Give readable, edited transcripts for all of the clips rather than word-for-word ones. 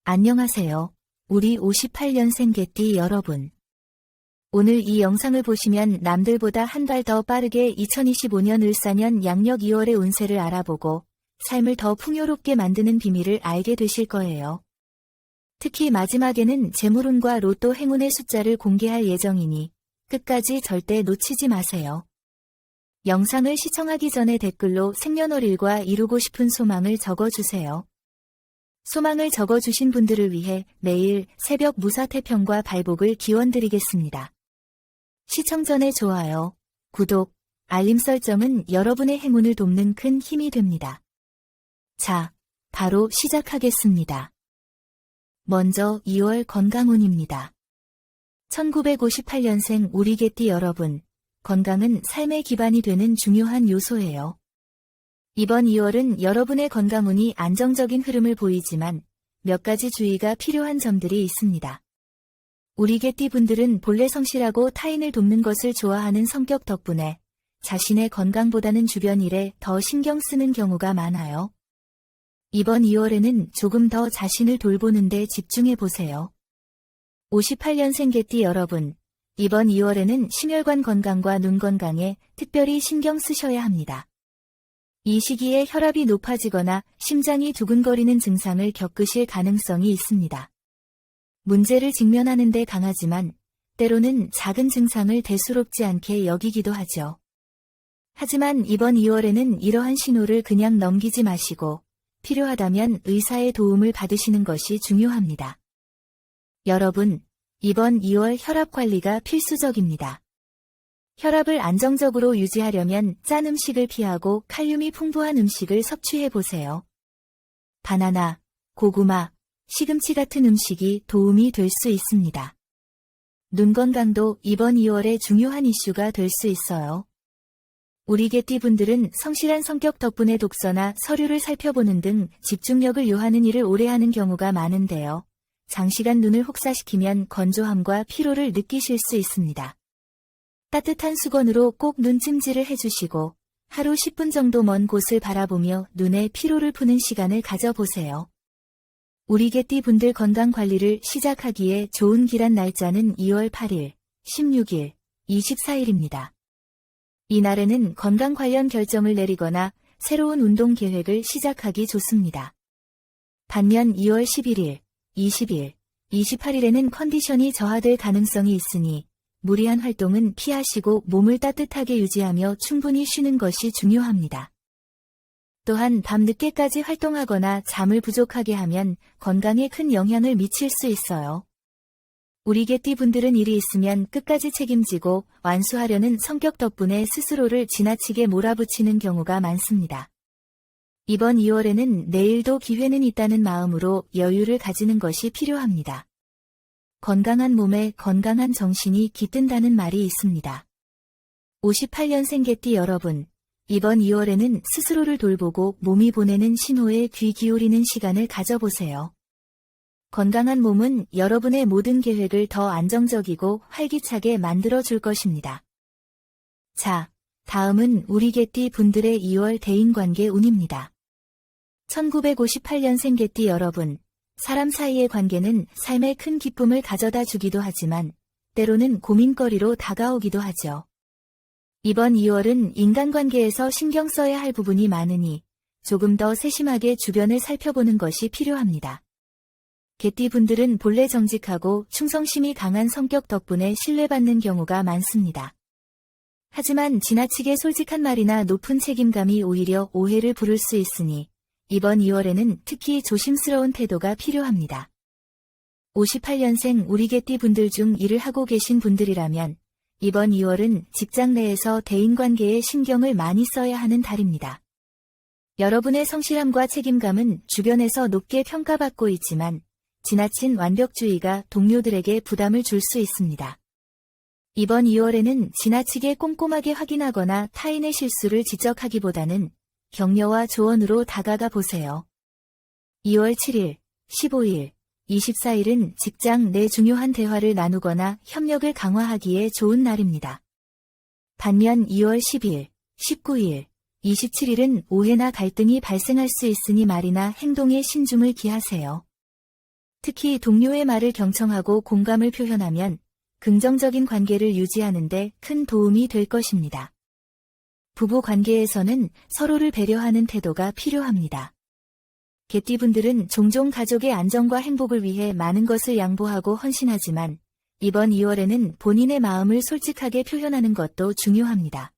안녕하세요. 우리 58년생 개띠 여러분. 오늘 이 영상을 보시면 남들보다 한 달 더 빠르게 2025년 을사년 양력 2월의 운세를 알아보고 삶을 더 풍요롭게 만드는 비밀을 알게 되실 거예요. 특히 마지막에는 재물운과 로또 행운의 숫자를 공개할 예정이니 끝까지 절대 놓치지 마세요. 영상을 시청하기 전에 댓글로 생년월일과 이루고 싶은 소망을 적어주세요. 소망을 적어주신 분들을 위해 매일 새벽 무사태평과 발복을 기원드리겠습니다. 시청 전에 좋아요, 구독, 알림 설정은 여러분의 행운을 돕는 큰 힘이 됩니다. 자, 바로 시작하겠습니다. 먼저 2월 건강운입니다. 1958년생 우리 개띠 여러분, 건강은 삶의 기반이 되는 중요한 요소예요. 이번 2월은 여러분의 건강운이 안정적인 흐름을 보이지만 몇 가지 주의가 필요한 점들이 있습니다. 우리 개띠 분들은 본래 성실하고 타인을 돕는 것을 좋아하는 성격 덕분에 자신의 건강보다는 주변 일에 더 신경 쓰는 경우가 많아요. 이번 2월에는 조금 더 자신을 돌보는 데 집중해 보세요. 58년생 개띠 여러분, 이번 2월에는 심혈관 건강과 눈 건강에 특별히 신경 쓰셔야 합니다. 이 시기에 혈압이 높아지거나 심장이 두근거리는 증상을 겪으실 가능성이 있습니다. 문제를 직면하는 데 강하지만 때로는 작은 증상을 대수롭지 않게 여기기도 하죠. 하지만 이번 2월에는 이러한 신호를 그냥 넘기지 마시고 필요하다면 의사의 도움을 받으시는 것이 중요합니다. 여러분, 이번 2월 혈압 관리가 필수적입니다. 혈압을 안정적으로 유지하려면 짠 음식을 피하고 칼륨이 풍부한 음식을 섭취해보세요. 바나나, 고구마, 시금치 같은 음식이 도움이 될 수 있습니다. 눈 건강도 이번 2월에 중요한 이슈가 될 수 있어요. 우리 개띠 분들은 성실한 성격 덕분에 독서나 서류를 살펴보는 등 집중력을 요하는 일을 오래 하는 경우가 많은데요. 장시간 눈을 혹사시키면 건조함과 피로를 느끼실 수 있습니다. 따뜻한 수건으로 꼭 눈찜질을 해주시고 하루 10분 정도 먼 곳을 바라보며 눈의 피로를 푸는 시간을 가져보세요. 우리 개띠 분들 건강 관리를 시작하기에 좋은 기란 날짜는 2월 8일, 16일, 24일입니다. 이 날에는 건강 관련 결정을 내리거나 새로운 운동 계획을 시작하기 좋습니다. 반면 2월 11일, 20일, 28일에는 컨디션이 저하될 가능성이 있으니 무리한 활동은 피하시고 몸을 따뜻하게 유지하며 충분히 쉬는 것이 중요합니다. 또한 밤늦게까지 활동하거나 잠을 부족하게 하면 건강에 큰 영향을 미칠 수 있어요. 우리 개띠 분들은 일이 있으면 끝까지 책임지고 완수하려는 성격 덕분에 스스로를 지나치게 몰아붙이는 경우가 많습니다. 이번 2월에는 내일도 기회는 있다는 마음으로 여유를 가지는 것이 필요합니다. 건강한 몸에 건강한 정신이 깃든다는 말이 있습니다. 58년생 개띠 여러분, 이번 2월에는 스스로를 돌보고 몸이 보내는 신호에 귀 기울이는 시간을 가져보세요. 건강한 몸은 여러분의 모든 계획을 더 안정적이고 활기차게 만들어줄 것입니다. 자, 다음은 우리 개띠 분들의 2월 대인관계 운입니다. 1958년생 개띠 여러분, 사람 사이의 관계는 삶에 큰 기쁨을 가져다 주기도 하지만 때로는 고민거리로 다가오기도 하죠. 이번 2월은 인간관계에서 신경 써야 할 부분이 많으니 조금 더 세심하게 주변을 살펴보는 것이 필요합니다. 개띠 분들은 본래 정직하고 충성심이 강한 성격 덕분에 신뢰받는 경우가 많습니다. 하지만 지나치게 솔직한 말이나 높은 책임감이 오히려 오해를 부를 수 있으니 이번 2월에는 특히 조심스러운 태도가 필요합니다. 58년생 우리 개띠 분들 중 일을 하고 계신 분들이라면 이번 2월은 직장 내에서 대인관계에 신경을 많이 써야 하는 달입니다. 여러분의 성실함과 책임감은 주변에서 높게 평가받고 있지만 지나친 완벽주의가 동료들에게 부담을 줄 수 있습니다. 이번 2월에는 지나치게 꼼꼼하게 확인하거나 타인의 실수를 지적하기보다는 격려와 조언으로 다가가 보세요. 2월 7일, 15일, 24일은 직장 내 중요한 대화를 나누거나 협력을 강화하기에 좋은 날입니다. 반면 2월 10일, 19일, 27일은 오해나 갈등이 발생할 수 있으니 말이나 행동에 신중을 기하세요. 특히 동료의 말을 경청하고 공감을 표현하면 긍정적인 관계를 유지하는 데 큰 도움이 될 것입니다. 부부 관계에서는 서로를 배려하는 태도가 필요합니다. 개띠분들은 종종 가족의 안정과 행복을 위해 많은 것을 양보하고 헌신하지만 이번 2월에는 본인의 마음을 솔직하게 표현하는 것도 중요합니다.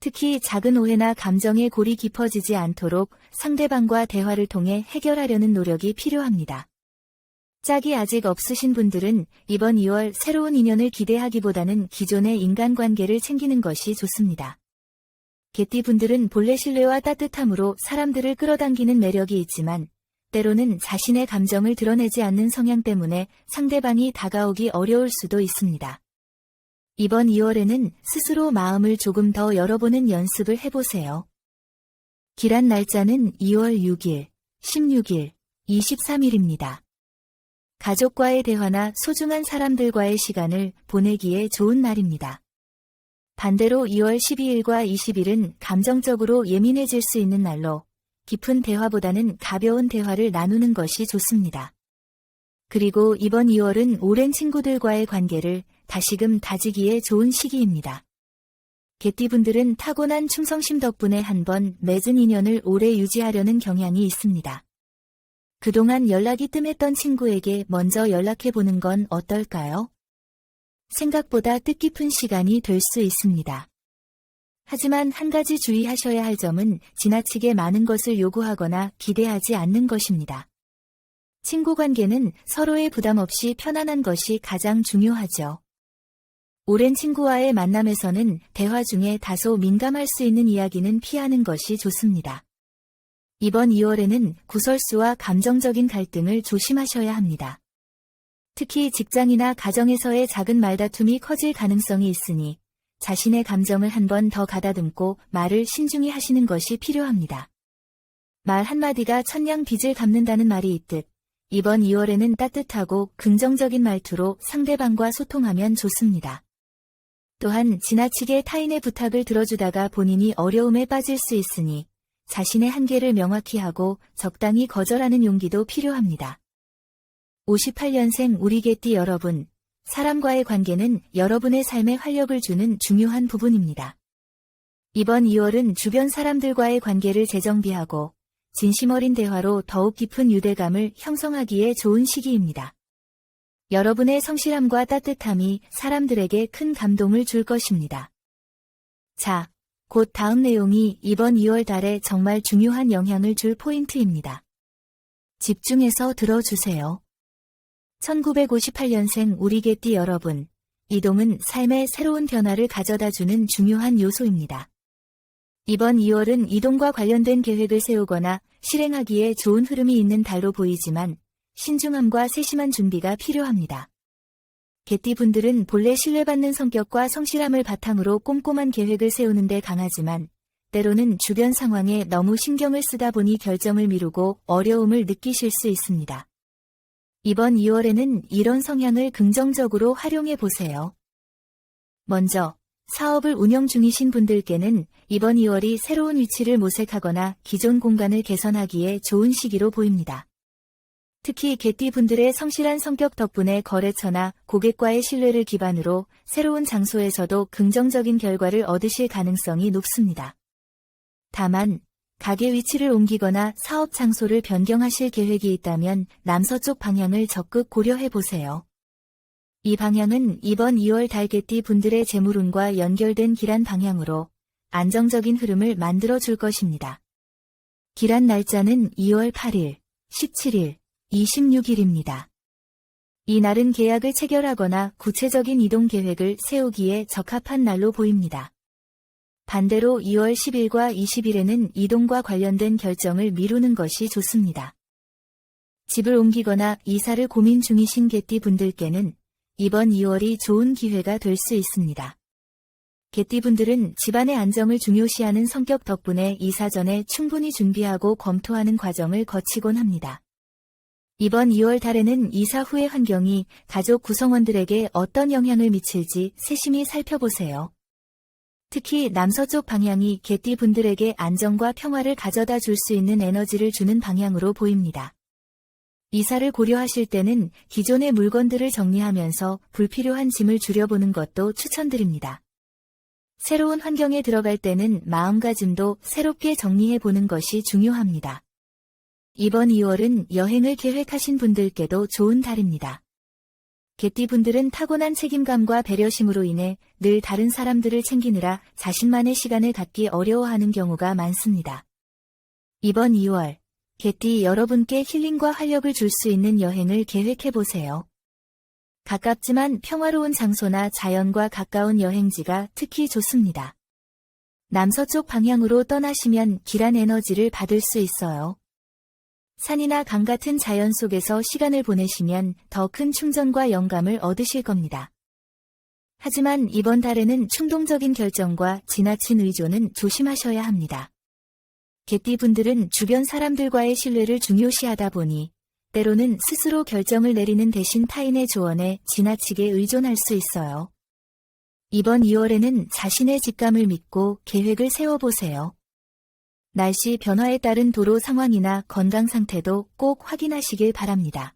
특히 작은 오해나 감정의 골이 깊어지지 않도록 상대방과 대화를 통해 해결하려는 노력이 필요합니다. 짝이 아직 없으신 분들은 이번 2월 새로운 인연을 기대하기보다는 기존의 인간관계를 챙기는 것이 좋습니다. 개띠분들은 본래 신뢰와 따뜻함으로 사람들을 끌어당기는 매력이 있지만 때로는 자신의 감정을 드러내지 않는 성향 때문에 상대방이 다가오기 어려울 수도 있습니다. 이번 2월에는 스스로 마음을 조금 더 열어보는 연습을 해보세요. 기란 날짜는 2월 6일, 16일, 23일입니다. 가족과의 대화나 소중한 사람들과의 시간을 보내기에 좋은 날입니다. 반대로 2월 12일과 20일은 감정적으로 예민해질 수 있는 날로 깊은 대화보다는 가벼운 대화를 나누는 것이 좋습니다. 그리고 이번 2월은 오랜 친구들과의 관계를 다시금 다지기에 좋은 시기입니다. 개띠분들은 타고난 충성심 덕분에 한번 맺은 인연을 오래 유지하려는 경향이 있습니다. 그동안 연락이 뜸했던 친구에게 먼저 연락해보는 건 어떨까요? 생각보다 뜻깊은 시간이 될 수 있습니다. 하지만 한 가지 주의하셔야 할 점은 지나치게 많은 것을 요구하거나 기대하지 않는 것입니다. 친구 관계는 서로의 부담 없이 편안한 것이 가장 중요하죠. 오랜 친구와의 만남에서는 대화 중에 다소 민감할 수 있는 이야기는 피하는 것이 좋습니다. 이번 2월에는 구설수와 감정적인 갈등을 조심하셔야 합니다. 특히 직장이나 가정에서의 작은 말다툼이 커질 가능성이 있으니 자신의 감정을 한 번 더 가다듬고 말을 신중히 하시는 것이 필요합니다. 말 한마디가 천냥 빚을 갚는다는 말이 있듯 이번 2월에는 따뜻하고 긍정적인 말투로 상대방과 소통하면 좋습니다. 또한 지나치게 타인의 부탁을 들어주다가 본인이 어려움에 빠질 수 있으니 자신의 한계를 명확히 하고 적당히 거절하는 용기도 필요합니다. 58년생 우리 개띠 여러분, 사람과의 관계는 여러분의 삶에 활력을 주는 중요한 부분입니다. 이번 2월은 주변 사람들과의 관계를 재정비하고 진심 어린 대화로 더욱 깊은 유대감을 형성하기에 좋은 시기입니다. 여러분의 성실함과 따뜻함이 사람들에게 큰 감동을 줄 것입니다. 자, 곧 다음 내용이 이번 2월 달에 정말 중요한 영향을 줄 포인트입니다. 집중해서 들어주세요. 1958년생 우리 개띠 여러분, 이동은 삶의 새로운 변화를 가져다주는 중요한 요소입니다. 이번 2월은 이동과 관련된 계획을 세우거나 실행하기에 좋은 흐름이 있는 달로 보이지만 신중함과 세심한 준비가 필요합니다. 개띠분들은 본래 신뢰받는 성격과 성실함을 바탕으로 꼼꼼한 계획을 세우는 데 강하지만 때로는 주변 상황에 너무 신경을 쓰다 보니 결정을 미루고 어려움을 느끼실 수 있습니다. 이번 2월에는 이런 성향을 긍정적으로 활용해 보세요. 먼저, 사업을 운영 중이신 분들께는 이번 2월이 새로운 위치를 모색하거나 기존 공간을 개선하기에 좋은 시기로 보입니다. 특히 개띠분들의 성실한 성격 덕분에 거래처나 고객과의 신뢰를 기반으로 새로운 장소에서도 긍정적인 결과를 얻으실 가능성이 높습니다. 다만, 가게 위치를 옮기거나 사업 장소를 변경하실 계획이 있다면 남서쪽 방향을 적극 고려해 보세요. 이 방향은 이번 2월 달 개띠 분들의 재물운과 연결된 기란 방향으로 안정적인 흐름을 만들어 줄 것입니다. 기란 날짜는 2월 8일, 17일, 26일입니다. 이 날은 계약을 체결하거나 구체적인 이동 계획을 세우기에 적합한 날로 보입니다. 반대로 2월 10일과 20일에는 이동과 관련된 결정을 미루는 것이 좋습니다. 집을 옮기거나 이사를 고민 중이신 개띠 분들께는 이번 2월이 좋은 기회가 될 수 있습니다. 개띠 분들은 집안의 안정을 중요시하는 성격 덕분에 이사 전에 충분히 준비하고 검토하는 과정을 거치곤 합니다. 이번 2월 달에는 이사 후의 환경이 가족 구성원들에게 어떤 영향을 미칠지 세심히 살펴보세요. 특히 남서쪽 방향이 개띠 분들에게 안정과 평화를 가져다 줄 수 있는 에너지를 주는 방향으로 보입니다. 이사를 고려하실 때는 기존의 물건들을 정리하면서 불필요한 짐을 줄여보는 것도 추천드립니다. 새로운 환경에 들어갈 때는 마음가짐도 새롭게 정리해보는 것이 중요합니다. 이번 2월은 여행을 계획하신 분들께도 좋은 달입니다. 개띠분들은 타고난 책임감과 배려심으로 인해 늘 다른 사람들을 챙기느라 자신만의 시간을 갖기 어려워하는 경우가 많습니다. 이번 2월, 개띠 여러분께 힐링과 활력을 줄 수 있는 여행을 계획해보세요. 가깝지만 평화로운 장소나 자연과 가까운 여행지가 특히 좋습니다. 남서쪽 방향으로 떠나시면 길한 에너지를 받을 수 있어요. 산이나 강 같은 자연 속에서 시간을 보내시면 더 큰 충전과 영감을 얻으실 겁니다. 하지만 이번 달에는 충동적인 결정과 지나친 의존은 조심하셔야 합니다. 개띠분들은 주변 사람들과의 신뢰를 중요시하다 보니 때로는 스스로 결정을 내리는 대신 타인의 조언에 지나치게 의존할 수 있어요. 이번 2월에는 자신의 직감을 믿고 계획을 세워보세요. 날씨 변화에 따른 도로 상황이나 건강 상태도 꼭 확인하시길 바랍니다.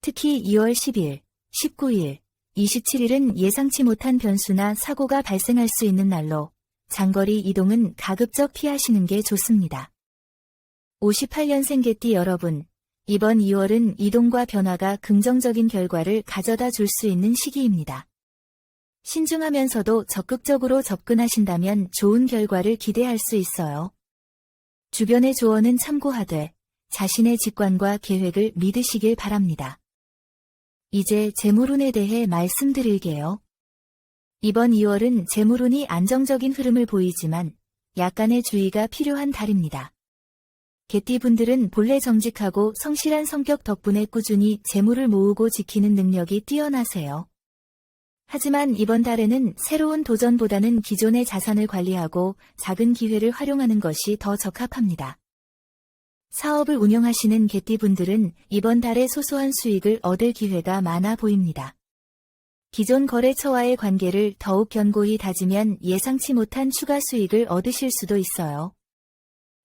특히 2월 10일, 19일, 27일은 예상치 못한 변수나 사고가 발생할 수 있는 날로 장거리 이동은 가급적 피하시는 게 좋습니다. 58년생 개띠 여러분, 이번 2월은 이동과 변화가 긍정적인 결과를 가져다 줄 수 있는 시기입니다. 신중하면서도 적극적으로 접근하신다면 좋은 결과를 기대할 수 있어요. 주변의 조언은 참고하되 자신의 직관과 계획을 믿으시길 바랍니다. 이제 재물운에 대해 말씀드릴게요. 이번 2월은 재물운이 안정적인 흐름을 보이지만 약간의 주의가 필요한 달입니다. 개띠분들은 본래 정직하고 성실한 성격 덕분에 꾸준히 재물을 모으고 지키는 능력이 뛰어나세요. 하지만 이번 달에는 새로운 도전보다는 기존의 자산을 관리하고 작은 기회를 활용하는 것이 더 적합합니다. 사업을 운영하시는 개띠분들은 이번 달에 소소한 수익을 얻을 기회가 많아 보입니다. 기존 거래처와의 관계를 더욱 견고히 다지면 예상치 못한 추가 수익을 얻으실 수도 있어요.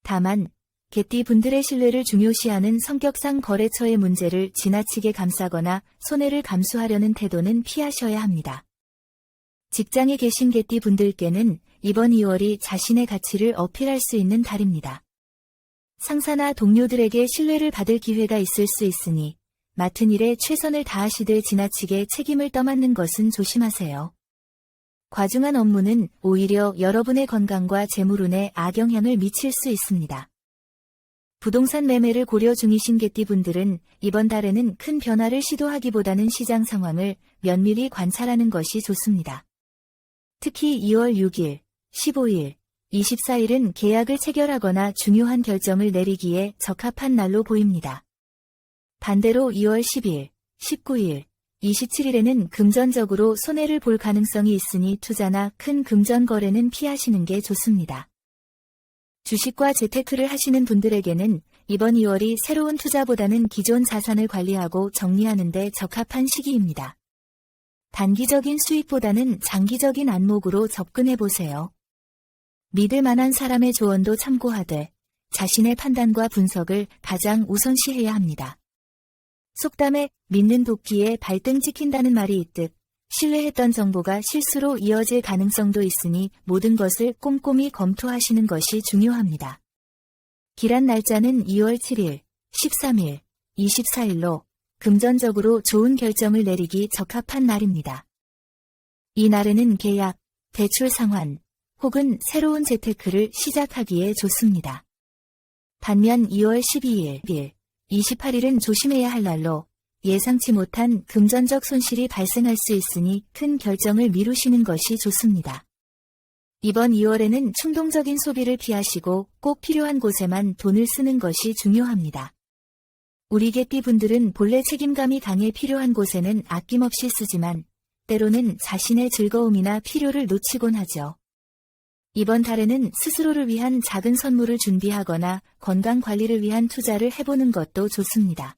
다만 개띠분들의 신뢰를 중요시하는 성격상 거래처의 문제를 지나치게 감싸거나 손해를 감수하려는 태도는 피하셔야 합니다. 직장에 계신 개띠분들께는 이번 2월이 자신의 가치를 어필할 수 있는 달입니다. 상사나 동료들에게 신뢰를 받을 기회가 있을 수 있으니 맡은 일에 최선을 다하시되 지나치게 책임을 떠맡는 것은 조심하세요. 과중한 업무는 오히려 여러분의 건강과 재물운에 악영향을 미칠 수 있습니다. 부동산 매매를 고려 중이신 개띠분들은 이번 달에는 큰 변화를 시도하기보다는 시장 상황을 면밀히 관찰하는 것이 좋습니다. 특히 2월 6일, 15일, 24일은 계약을 체결하거나 중요한 결정을 내리기에 적합한 날로 보입니다. 반대로 2월 10일, 19일, 27일에는 금전적으로 손해를 볼 가능성이 있으니 투자나 큰 금전 거래는 피하시는 게 좋습니다. 주식과 재테크를 하시는 분들에게는 이번 2월이 새로운 투자보다는 기존 자산을 관리하고 정리하는 데 적합한 시기입니다. 단기적인 수익보다는 장기적인 안목으로 접근해보세요. 믿을 만한 사람의 조언도 참고하되 자신의 판단과 분석을 가장 우선시해야 합니다. 속담에 믿는 도끼에 발등 찍힌다는 말이 있듯 신뢰했던 정보가 실수로 이어질 가능성도 있으니 모든 것을 꼼꼼히 검토하시는 것이 중요합니다. 길한 날짜는 2월 7일, 13일, 24일로 금전적으로 좋은 결정을 내리기 적합한 날입니다. 이 날에는 계약, 대출 상환, 혹은 새로운 재테크를 시작하기에 좋습니다. 반면 2월 12일, 28일은 조심해야 할 날로 예상치 못한 금전적 손실이 발생할 수 있으니 큰 결정을 미루시는 것이 좋습니다. 이번 2월에는 충동적인 소비를 피하시고 꼭 필요한 곳에만 돈을 쓰는 것이 중요합니다. 우리 개띠분들은 본래 책임감이 강해 필요한 곳에는 아낌없이 쓰지만 때로는 자신의 즐거움이나 필요를 놓치곤 하죠. 이번 달에는 스스로를 위한 작은 선물을 준비하거나 건강 관리를 위한 투자를 해보는 것도 좋습니다.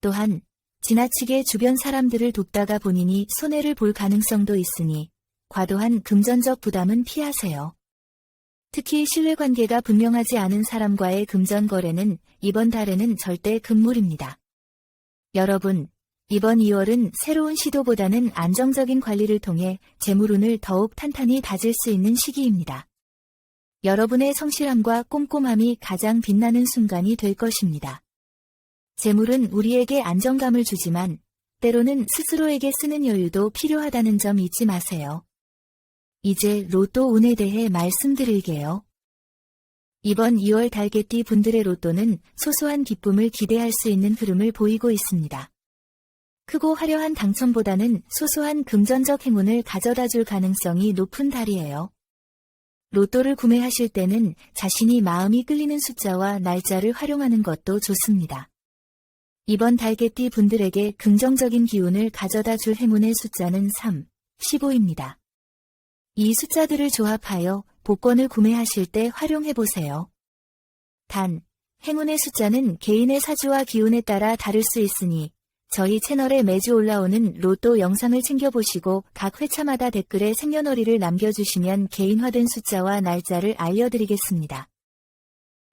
또한 지나치게 주변 사람들을 돕다가 본인이 손해를 볼 가능성도 있으니 과도한 금전적 부담은 피하세요. 특히 신뢰관계가 분명하지 않은 사람과의 금전 거래는 이번 달에는 절대 금물입니다. 여러분, 이번 2월은 새로운 시도보다는 안정적인 관리를 통해 재물운을 더욱 탄탄히 다질 수 있는 시기입니다. 여러분의 성실함과 꼼꼼함이 가장 빛나는 순간이 될 것입니다. 재물은 우리에게 안정감을 주지만 때로는 스스로에게 쓰는 여유도 필요하다는 점 잊지 마세요. 이제 로또 운에 대해 말씀드릴게요. 이번 2월 달개띠 분들의 로또는 소소한 기쁨을 기대할 수 있는 흐름을 보이고 있습니다. 크고 화려한 당첨보다는 소소한 금전적 행운을 가져다 줄 가능성이 높은 달이에요. 로또를 구매하실 때는 자신이 마음이 끌리는 숫자와 날짜를 활용하는 것도 좋습니다. 이번 달개띠 분들에게 긍정적인 기운을 가져다 줄 행운의 숫자는 3, 15입니다. 이 숫자들을 조합하여 복권을 구매하실 때 활용해보세요. 단, 행운의 숫자는 개인의 사주와 기운에 따라 다를 수 있으니 저희 채널에 매주 올라오는 로또 영상을 챙겨보시고 각 회차마다 댓글에 생년월일을 남겨주시면 개인화된 숫자와 날짜를 알려드리겠습니다.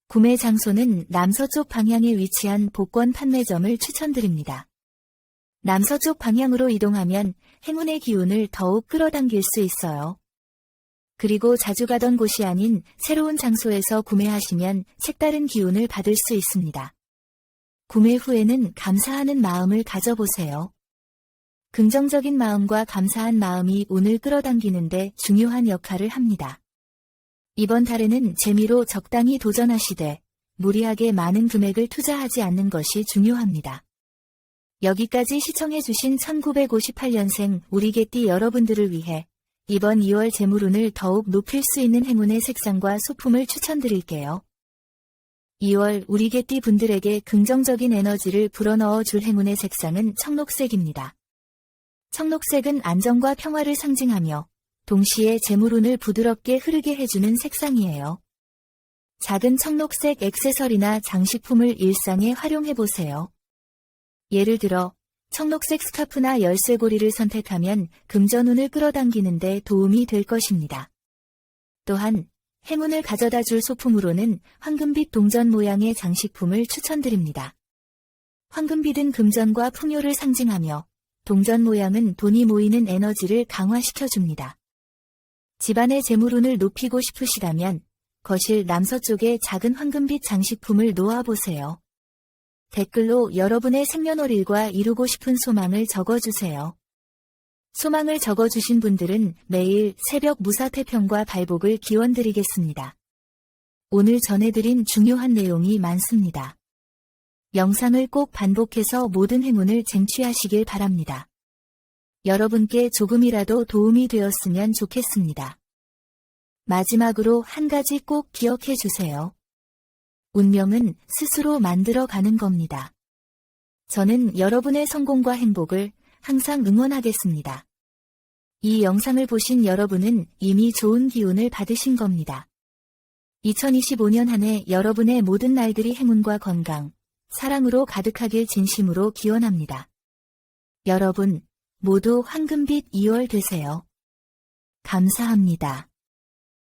구매 장소는 남서쪽 방향에 위치한 복권 판매점을 추천드립니다. 남서쪽 방향으로 이동하면 행운의 기운을 더욱 끌어당길 수 있어요. 그리고 자주 가던 곳이 아닌 새로운 장소에서 구매하시면 색다른 기운을 받을 수 있습니다. 구매 후에는 감사하는 마음을 가져보세요. 긍정적인 마음과 감사한 마음이 운을 끌어당기는데 중요한 역할을 합니다. 이번 달에는 재미로 적당히 도전하시되 무리하게 많은 금액을 투자하지 않는 것이 중요합니다. 여기까지 시청해주신 1958년생 우리 개띠 여러분들을 위해 이번 2월 재물운을 더욱 높일 수 있는 행운의 색상과 소품을 추천드릴게요. 2월 우리 개띠 분들에게 긍정적인 에너지를 불어넣어 줄 행운의 색상은 청록색입니다. 청록색은 안정과 평화를 상징하며 동시에 재물운을 부드럽게 흐르게 해주는 색상이에요. 작은 청록색 액세서리나 장식품을 일상에 활용해보세요. 예를 들어 청록색 스카프나 열쇠고리를 선택하면 금전운을 끌어당기는 데 도움이 될 것입니다. 또한 행운을 가져다 줄 소품으로는 황금빛 동전 모양의 장식품을 추천드립니다. 황금빛은 금전과 풍요를 상징하며 동전 모양은 돈이 모이는 에너지를 강화시켜줍니다. 집안의 재물운을 높이고 싶으시다면 거실 남서쪽에 작은 황금빛 장식품을 놓아보세요. 댓글로 여러분의 생년월일과 이루고 싶은 소망을 적어주세요. 소망을 적어주신 분들은 매일 새벽 무사태평과 발복을 기원드리겠습니다. 오늘 전해드린 중요한 내용이 많습니다. 영상을 꼭 반복해서 모든 행운을 쟁취하시길 바랍니다. 여러분께 조금이라도 도움이 되었으면 좋겠습니다. 마지막으로 한 가지 꼭 기억해 주세요. 운명은 스스로 만들어가는 겁니다. 저는 여러분의 성공과 행복을 항상 응원하겠습니다. 이 영상을 보신 여러분은 이미 좋은 기운을 받으신 겁니다. 2025년 한 해 여러분의 모든 날들이 행운과 건강, 사랑으로 가득하길 진심으로 기원합니다. 여러분 모두 황금빛 2월 되세요. 감사합니다.